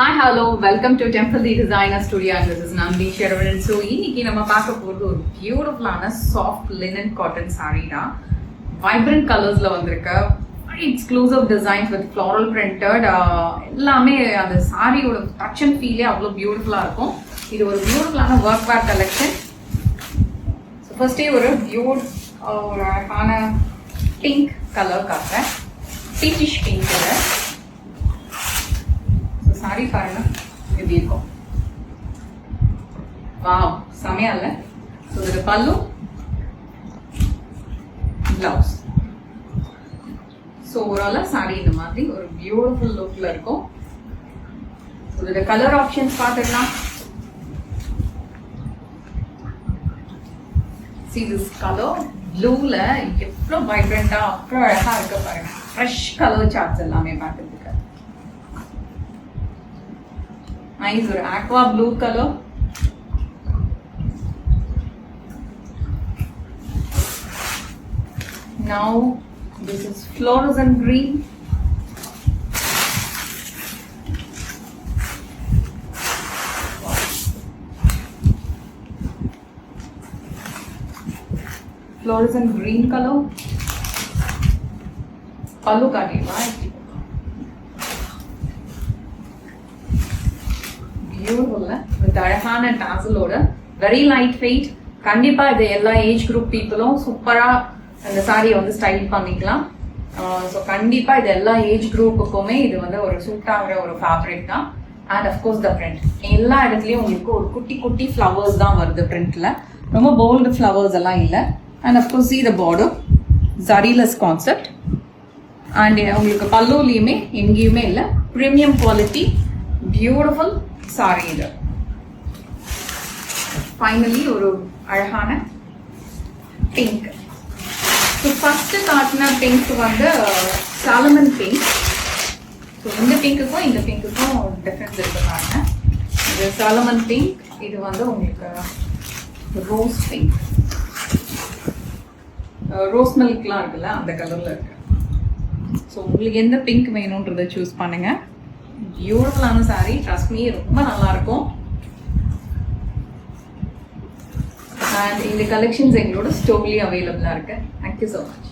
Hi, hello, welcome to Temple the Designer Studio and this is Nandi Sherwin. So, இன்னைக்கு நம்ம பார்க்க போறது ஒரு பியூட்டிஃபுல்லான சாஃப்ட் லினன் காட்டன் saree தான். வைப்ரண்ட் கலர்ஸ்ல வந்திருக்க exclusive designs with floral printed எல்லாமே அந்த சாரியோட டச் அண்ட் ஃபீலே அவ்வளோ பியூட்டிஃபுல்லாக இருக்கும். இது ஒரு பியூட்டிஃபுல்லான ஒர்க் வேர் கலெக்ஷன். ஸோ ஃபர்ஸ்டே ஒரு ஒரு அழகான பிங்க் கலர் காட்டுறேன். Peachish pink colour. சாரி பாருங்க எப்படி இருக்கும். வாவ், செமையா இல்ல? ஸோ இது பல்லு, பிளவுஸ். ஸோ ஓவராலா சாரி இந்த மாதிரி ஒரு பியூட்டிஃபுல் லுக்ல இருக்கும். இதோட கலர் ஆப்ஷன்ஸ் பார்த்துக்கலாம். See this color ப்ளூல எவ்வளோ வைப்ரண்டா அவ்வளோ அழகா இருக்கு பாருங்க. ஃப்ரெஷ் கலர் சார்ட்ஸ் எல்லாமே பார்த்துருக்கு. Nice or aqua blue color. Now this is fluorescent green. Fluorescent green color. Pallu kaativa. With அழகான டாசலோட வெரி லைட் வெயிட். கண்டிப்பா இது எல்லா ஏஜ் குரூப் பீப்புளும் சூப்பரா இந்த சாரியை வந்து ஸ்டைல் பண்ணிக்கலாம். ஸோ கண்டிப்பா இது எல்லா ஏஜ் குரூப்புக்குமே இது வந்து ஒரு சூட் ஆகிற ஒரு ஃபேப்ரிக் தான். அண்ட் அஃப்கோர்ஸ் த பிரிண்ட் எல்லா இடத்துலயும் உங்களுக்கு ஒரு குட்டி குட்டி ஃப்ளவர்ஸ் தான் வருது பிரிண்ட்ல. ரொம்ப போல்டு ஃப்ளவர்ஸ் எல்லாம் இல்லை. And of course see the border ஜரிலஸ் கான்செப்ட். அண்ட் உங்களுக்கு பல்லுலையுமே எங்கேயுமே இல்லை. ப்ரீமியம் குவாலிட்டி பியூட்டிஃபுல் சாரி இது. ஃபைனலி ஒரு அழகான பிங்க். ஸோ ஃபர்ஸ்ட் காட்டின பிங்க் வந்து சாலமன் பிங்க். ஸோ இந்த பிங்க்குக்கும் இந்த பிங்க்குக்கும் டிஃப்ரென்ஸ் இருக்கு பாருங்க. இது சாலமன் பிங்க், இது வந்து உங்களுக்கு ரோஸ் பிங்க். ரோஸ் மில்க்லாம் இருக்குல்ல அந்த கலர்ல இருக்கு. ஸோ உங்களுக்கு எந்த பிங்க் வேணுன்றதை சூஸ் பண்ணுங்க. பியூட்டிஃபுல்லான சாரி, ட்ரஸ்ட் மீ ரொம்ப நல்லா இருக்கும். அண்ட் இந்த கலெக்ஷன்ஸ் எங்களோட ஸ்டோர்லி அவைலபிளா இருக்கு. Thank you so much.